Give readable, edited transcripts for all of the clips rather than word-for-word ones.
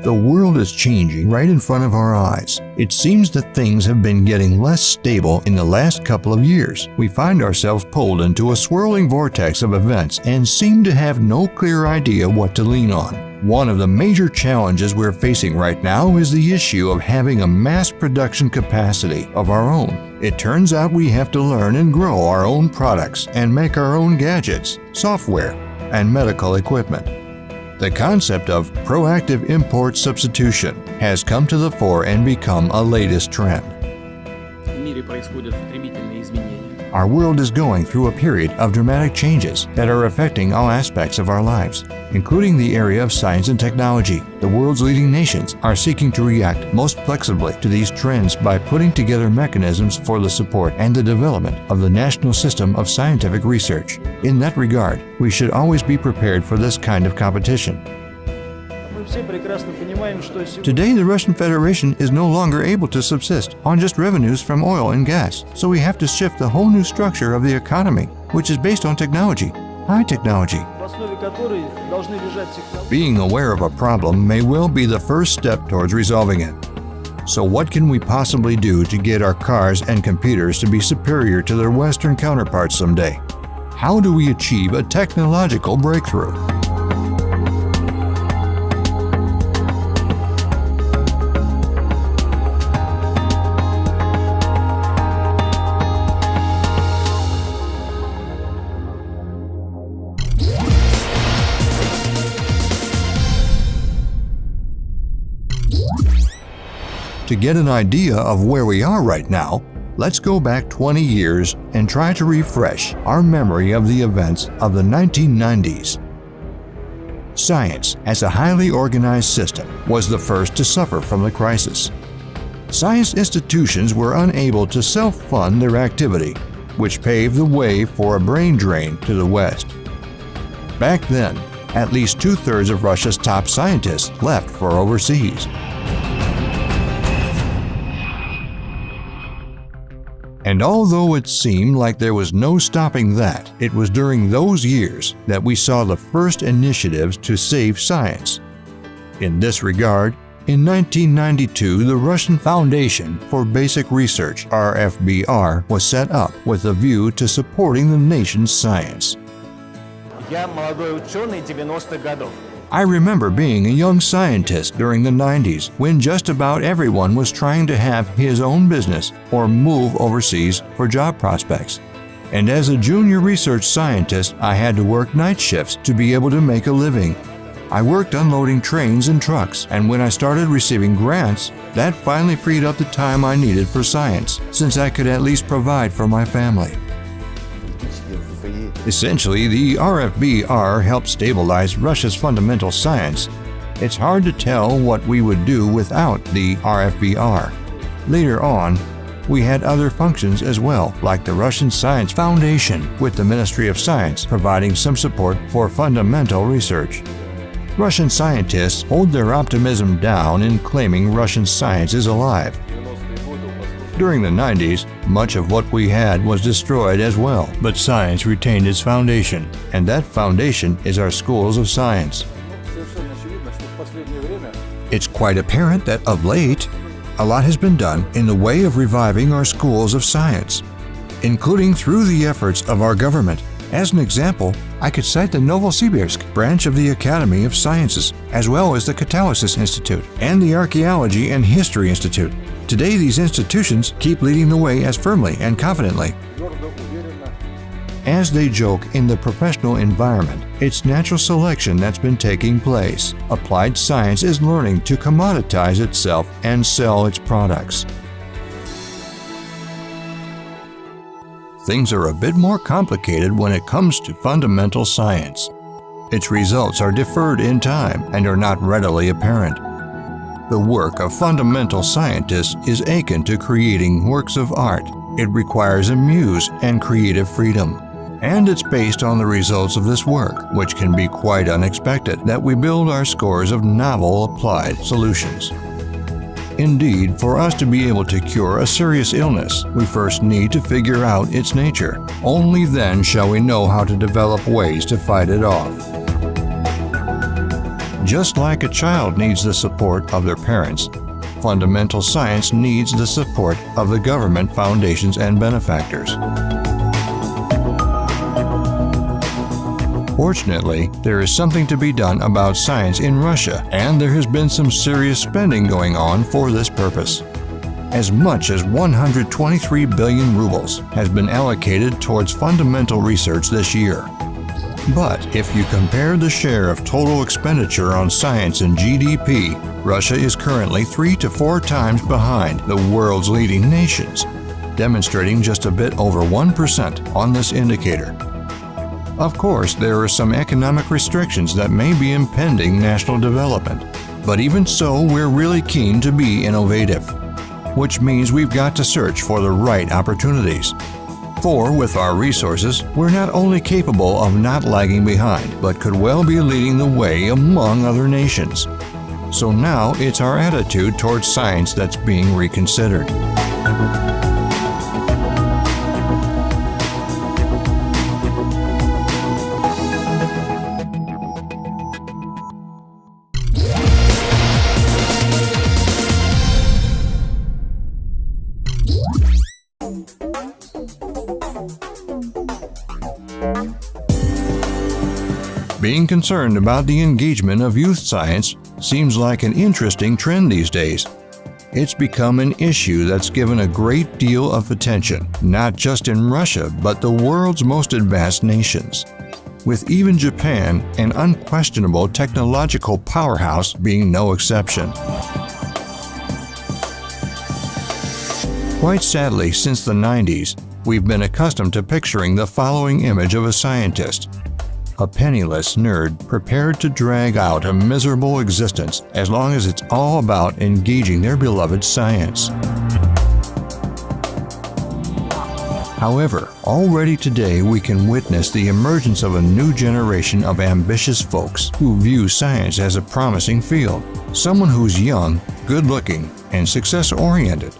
The world is changing right in front of our eyes. It seems that things have been getting less stable in the last couple of years. We find ourselves pulled into a swirling vortex of events and seem to have no clear idea what to lean on. One of the major challenges we're facing right now is the issue of having a mass production capacity of our own. It turns out we have to learn and grow our own products and make our own gadgets, software, and medical equipment. The concept of proactive import substitution has come to the fore and become a latest trend. Our world is going through a period of dramatic changes that are affecting all aspects of our lives, including the area of science and technology. The world's leading nations are seeking to react most flexibly to these trends by putting together mechanisms for the support and the development of the national system of scientific research. In that regard, we should always be prepared for this kind of competition. Today, the Russian Federation is no longer able to subsist on just revenues from oil and gas, so we have to shift the whole new structure of the economy, which is based on technology, high technology. Being aware of a problem may well be the first step towards resolving it. So what can we possibly do to get our cars and computers to be superior to their Western counterparts someday? How do we achieve a technological breakthrough? To get an idea of where we are right now, let's go back 20 years and try to refresh our memory of the events of the 1990s. Science, as a highly organized system, was the first to suffer from the crisis. Science institutions were unable to self-fund their activity, which paved the way for a brain drain to the West. Back then, at least 2/3 of Russia's top scientists left for overseas. And although it seemed like there was no stopping that, it was during those years that we saw the first initiatives to save science. In this regard, in 1992, the Russian Foundation for Basic Research, RFBR, was set up with a view to supporting the nation's science. I remember being a young scientist during the 90s when just about everyone was trying to have his own business or move overseas for job prospects. And as a junior research scientist, I had to work night shifts to be able to make a living. I worked unloading trains and trucks, and when I started receiving grants, that finally freed up the time I needed for science, since I could at least provide for my family. Essentially, the RFBR helped stabilize Russia's fundamental science. It's hard to tell what we would do without the RFBR. Later on, we had other functions as well, like the Russian Science Foundation, with the Ministry of Science providing some support for fundamental research. Russian scientists hold their optimism down in claiming Russian science is alive. During the 90s, much of what we had was destroyed as well, but science retained its foundation, and that foundation is our schools of science. It's quite apparent that of late, a lot has been done in the way of reviving our schools of science, including through the efforts of our government. As an example, I could cite the Novosibirsk branch of the Academy of Sciences, as well as the Catalysis Institute and the Archaeology and History Institute. Today, these institutions keep leading the way as firmly and confidently. As they joke in the professional environment, it's natural selection that's been taking place. Applied science is learning to commoditize itself and sell its products. Things are a bit more complicated when it comes to fundamental science. Its results are deferred in time and are not readily apparent. The work of fundamental scientists is akin to creating works of art. It requires a muse and creative freedom. And it's based on the results of this work, which can be quite unexpected, that we build our scores of novel applied solutions. Indeed, for us to be able to cure a serious illness, we first need to figure out its nature. Only then shall we know how to develop ways to fight it off. Just like a child needs the support of their parents, fundamental science needs the support of the government, foundations, and benefactors. Fortunately, there is something to be done about science in Russia, and there has been some serious spending going on for this purpose. As much as 123 billion rubles has been allocated towards fundamental research this year. But if you compare the share of total expenditure on science in GDP, Russia is currently 3 to 4 times behind the world's leading nations, demonstrating just a bit over 1% on this indicator. Of course, there are some economic restrictions that may be impeding national development, but even so, we're really keen to be innovative, which means we've got to search for the right opportunities. For with our resources, we're not only capable of not lagging behind, but could well be leading the way among other nations. So now it's our attitude towards science that's being reconsidered. Being concerned about the engagement of youth science seems like an interesting trend these days. It's become an issue that's given a great deal of attention, not just in Russia, but the world's most advanced nations, with even Japan, an unquestionable technological powerhouse, being no exception. Quite sadly, since the 90s, we've been accustomed to picturing the following image of a scientist: a penniless nerd prepared to drag out a miserable existence as long as it's all about engaging their beloved science. However, already today we can witness the emergence of a new generation of ambitious folks who view science as a promising field, someone who's young, good-looking, and success-oriented.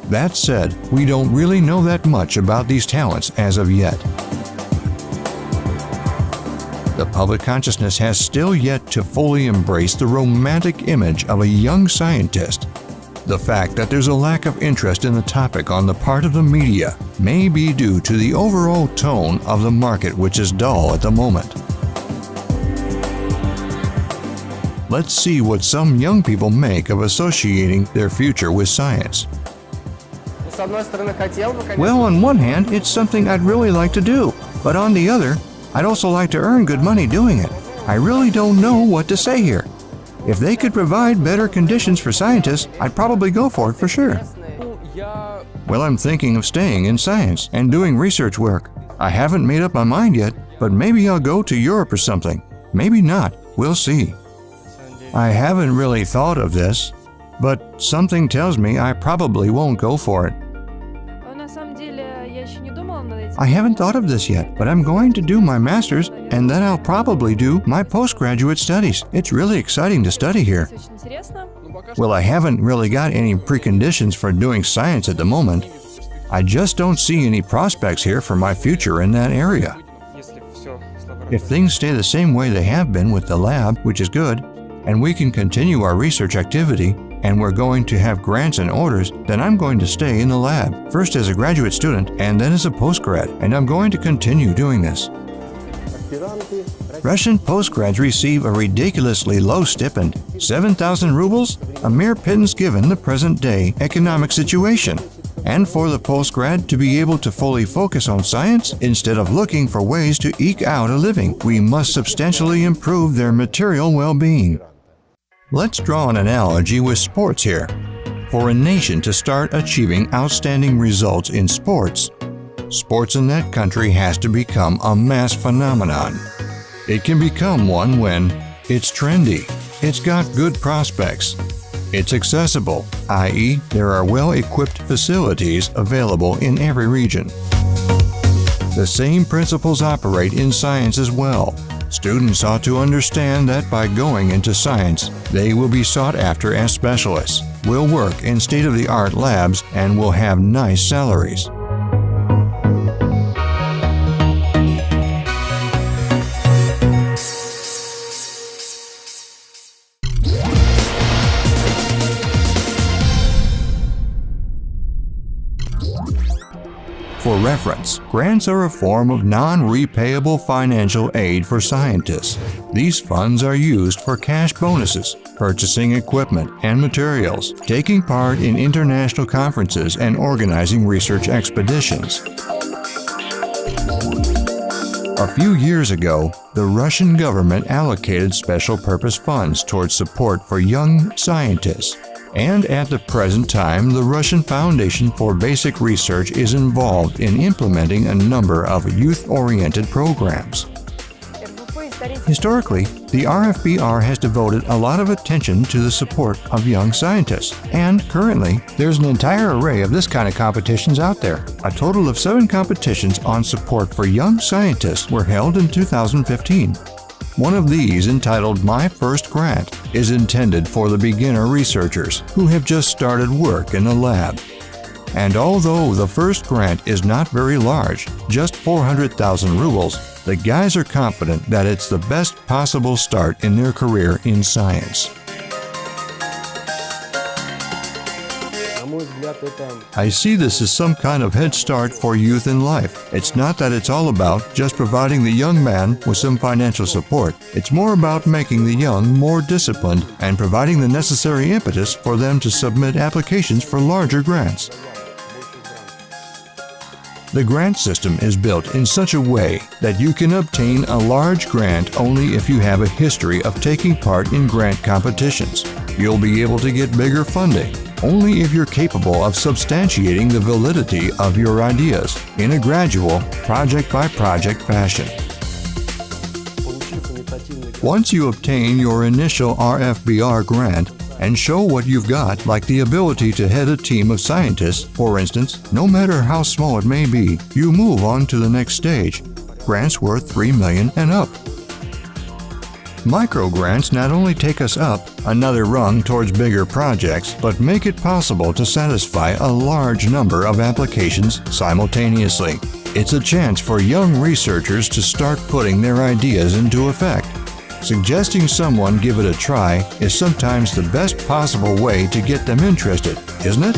That said, we don't really know that much about these talents as of yet. The public consciousness has still yet to fully embrace the romantic image of a young scientist. The fact that there's a lack of interest in the topic on the part of the media may be due to the overall tone of the market, which is dull at the moment. Let's see what some young people make of associating their future with science. Well, on one hand, it's something I'd really like to do, but on the other, I'd also like to earn good money doing it. I really don't know what to say here. If they could provide better conditions for scientists, I'd probably go for it for sure. Well, I'm thinking of staying in science and doing research work. I haven't made up my mind yet, but maybe I'll go to Europe or something. Maybe not. We'll see. I haven't really thought of this, but something tells me I probably won't go for it. I haven't thought of this yet, but I'm going to do my master's and then I'll probably do my postgraduate studies. It's really exciting to study here. Well, I haven't really got any preconditions for doing science at the moment. I just don't see any prospects here for my future in that area. If things stay the same way they have been with the lab, which is good, and we can continue our research activity, and we're going to have grants and orders, then I'm going to stay in the lab, first as a graduate student and then as a postgrad, and I'm going to continue doing this. Russian postgrads receive a ridiculously low stipend, 7,000 rubles, a mere pittance given the present-day economic situation. And for the postgrad to be able to fully focus on science, instead of looking for ways to eke out a living, we must substantially improve their material well-being. Let's draw an analogy with sports here. For a nation to start achieving outstanding results in sports in that country has to become a mass phenomenon. It can become one when it's trendy, it's got good prospects, it's accessible, i.e., there are well-equipped facilities available in every region. The same principles operate in science as well. Students ought to understand that by going into science, they will be sought after as specialists, will work in state-of-the-art labs, and will have nice salaries. For reference, grants are a form of non-repayable financial aid for scientists. These funds are used for cash bonuses, purchasing equipment and materials, taking part in international conferences, and organizing research expeditions. A few years ago, the Russian government allocated special purpose funds towards support for young scientists. And at the present time, the Russian Foundation for Basic Research is involved in implementing a number of youth-oriented programs. Historically, the RFBR has devoted a lot of attention to the support of young scientists, and currently, there's an entire array of this kind of competitions out there. A total of 7 competitions on support for young scientists were held in 2015. One of these, entitled My First Grant, is intended for the beginner researchers who have just started work in the lab. And although the first grant is not very large, just 400,000 rubles, the guys are confident that it's the best possible start in their career in science. I see this as some kind of head start for youth in life. It's not that it's all about just providing the young man with some financial support. It's more about making the young more disciplined and providing the necessary impetus for them to submit applications for larger grants. The grant system is built in such a way that you can obtain a large grant only if you have a history of taking part in grant competitions. You'll be able to get bigger funding only if you're capable of substantiating the validity of your ideas in a gradual, project-by-project fashion. Once you obtain your initial RFBR grant and show what you've got, like the ability to head a team of scientists, for instance, no matter how small it may be, you move on to the next stage, grants worth $3 million and up. Micro-grants not only take us up another rung towards bigger projects, but make it possible to satisfy a large number of applications simultaneously. It's a chance for young researchers to start putting their ideas into effect. Suggesting someone give it a try is sometimes the best possible way to get them interested, isn't it?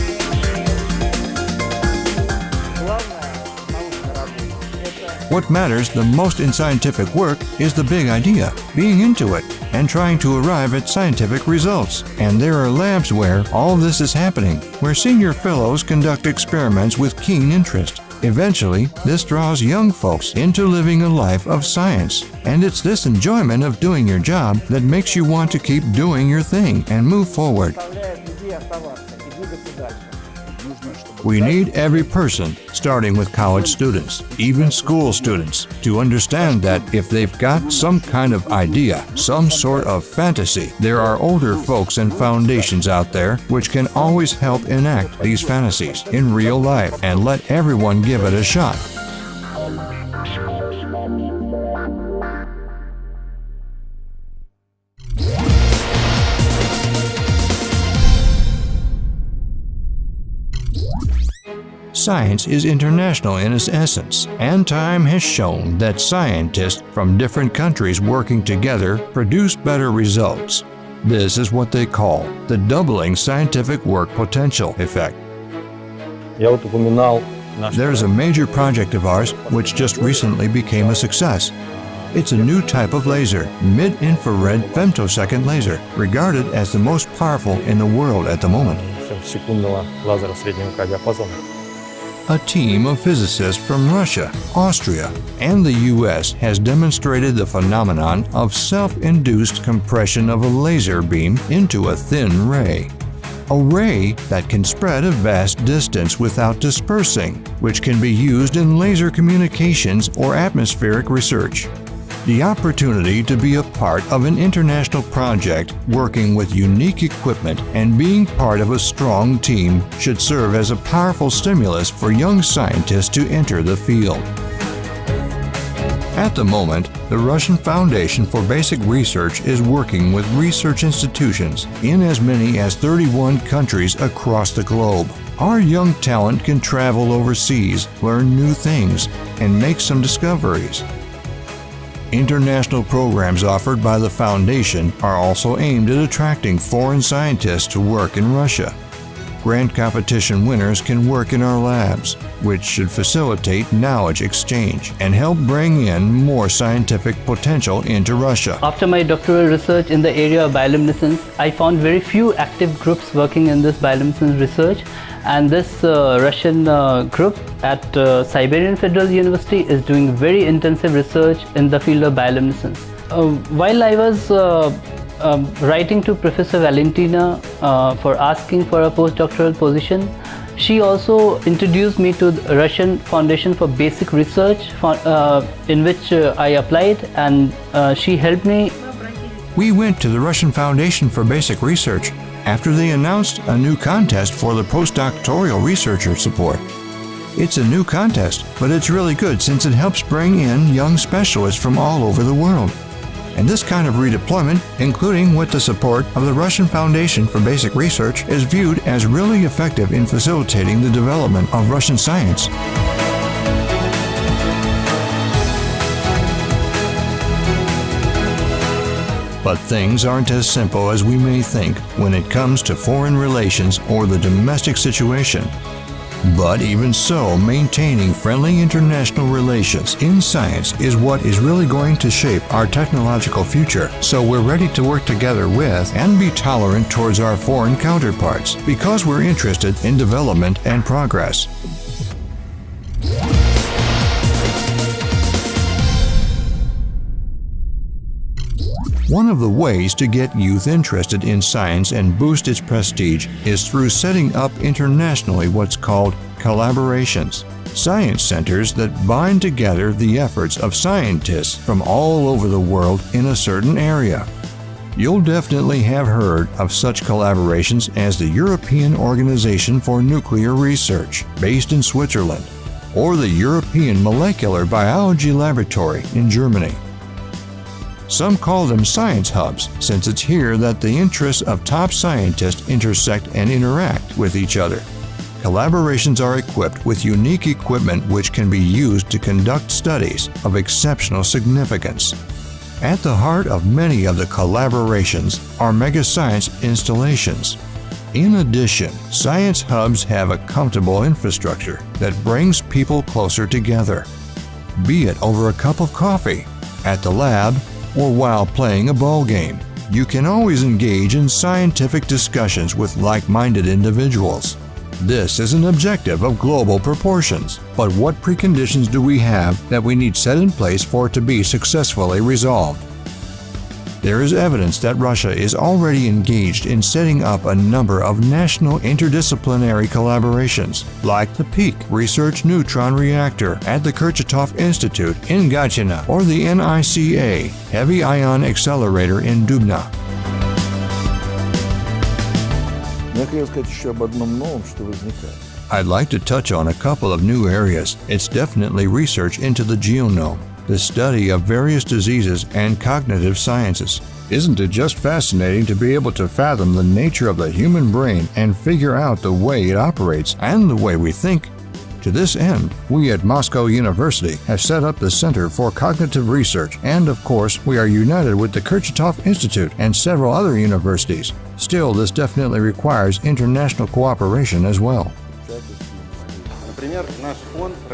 What matters the most in scientific work is the big idea, being into it, and trying to arrive at scientific results. And there are labs where all this is happening, where senior fellows conduct experiments with keen interest. Eventually, this draws young folks into living a life of science, and it's this enjoyment of doing your job that makes you want to keep doing your thing and move forward. We need every person, starting with college students, even school students, to understand that if they've got some kind of idea, some sort of fantasy, there are older folks and foundations out there which can always help enact these fantasies in real life, and let everyone give it a shot. Science is international in its essence, and time has shown that scientists from different countries working together produce better results. This is what they call the doubling scientific work potential effect. There's a major project of ours which just recently became a success. It's a new type of laser, mid-infrared femtosecond laser, regarded as the most powerful in the world at the moment. A team of physicists from Russia, Austria, and the US has demonstrated the phenomenon of self-induced compression of a laser beam into a thin ray. A ray that can spread a vast distance without dispersing, which can be used in laser communications or atmospheric research. The opportunity to be a part of an international project working with unique equipment and being part of a strong team should serve as a powerful stimulus for young scientists to enter the field. At the moment, the Russian Foundation for Basic Research is working with research institutions in as many as 31 countries across the globe. Our young talent can travel overseas, learn new things, and make some discoveries. International programs offered by the Foundation are also aimed at attracting foreign scientists to work in Russia. Grant competition winners can work in our labs, which should facilitate knowledge exchange and help bring in more scientific potential into Russia. After my doctoral research in the area of bioluminescence, I found very few active groups working in this bioluminescence research, and this Russian group at Siberian Federal University is doing very intensive research in the field of bioluminescence. While I was writing to Professor Valentina for asking for a postdoctoral position, she also introduced me to the Russian Foundation for Basic Research, in which I applied, and she helped me. We went to the Russian Foundation for Basic Research after they announced a new contest for the postdoctoral researcher support. It's a new contest, but it's really good since it helps bring in young specialists from all over the world. And this kind of redeployment, including with the support of the Russian Foundation for Basic Research, is viewed as really effective in facilitating the development of Russian science. But things aren't as simple as we may think when it comes to foreign relations or the domestic situation. But even so, maintaining friendly international relations in science is what is really going to shape our technological future. So we're ready to work together with and be tolerant towards our foreign counterparts because we're interested in development and progress. One of the ways to get youth interested in science and boost its prestige is through setting up internationally what's called collaborations, science centers that bind together the efforts of scientists from all over the world in a certain area. You'll definitely have heard of such collaborations as the European Organization for Nuclear Research, based in Switzerland, or the European Molecular Biology Laboratory in Germany. Some call them science hubs, since it's here that the interests of top scientists intersect and interact with each other. Collaborations are equipped with unique equipment which can be used to conduct studies of exceptional significance. At the heart of many of the collaborations are mega science installations. In addition, science hubs have a comfortable infrastructure that brings people closer together, be it over a cup of coffee, at the lab, or while playing a ball game. You can always engage in scientific discussions with like-minded individuals. This is an objective of global proportions, but what preconditions do we have that we need set in place for it to be successfully resolved? There is evidence that Russia is already engaged in setting up a number of national interdisciplinary collaborations, like the PEAK Research Neutron Reactor at the Kurchatov Institute in Gatchina or the NICA Heavy Ion Accelerator in Dubna. I'd like to touch on a couple of new areas. It's definitely research into the genome, the study of various diseases and cognitive sciences. Isn't it just fascinating to be able to fathom the nature of the human brain and figure out the way it operates and the way we think? To this end, we at Moscow University have set up the Center for Cognitive Research, and of course, we are united with the Kurchatov Institute and several other universities. Still, this definitely requires international cooperation as well.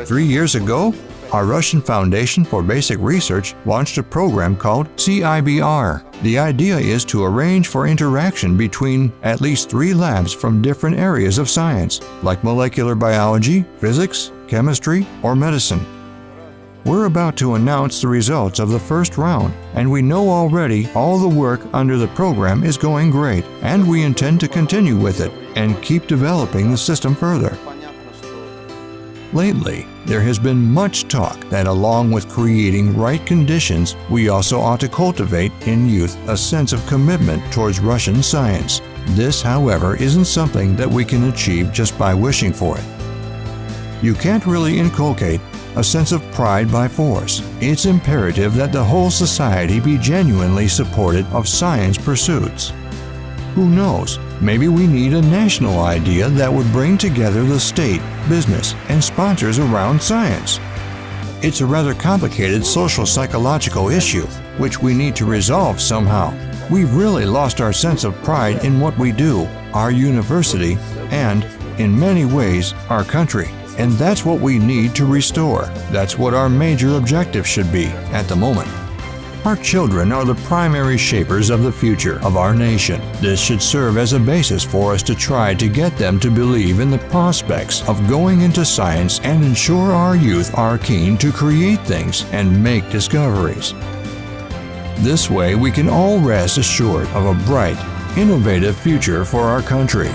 3 years ago, our Russian Foundation for Basic Research launched a program called CIBR. The idea is to arrange for interaction between at least 3 labs from different areas of science, like molecular biology, physics, chemistry, or medicine. We're about to announce the results of the first round, and we know already all the work under the program is going great, and we intend to continue with it and keep developing the system further. Lately, There has been much talk that along with creating right conditions, we also ought to cultivate in youth a sense of commitment towards Russian science. This, however, isn't something that we can achieve just by wishing for it. You can't really inculcate a sense of pride by force. It's imperative that the whole society be genuinely supportive of science pursuits. Who knows? Maybe we need a national idea that would bring together the state, business, and sponsors around science. It's a rather complicated social-psychological issue, which we need to resolve somehow. We've really lost our sense of pride in what we do, our university, and, in many ways, our country. And that's what we need to restore. That's what our major objective should be at the moment. Our children are the primary shapers of the future of our nation. This should serve as a basis for us to try to get them to believe in the prospects of going into science and ensure our youth are keen to create things and make discoveries. This way we can all rest assured of a bright, innovative future for our country.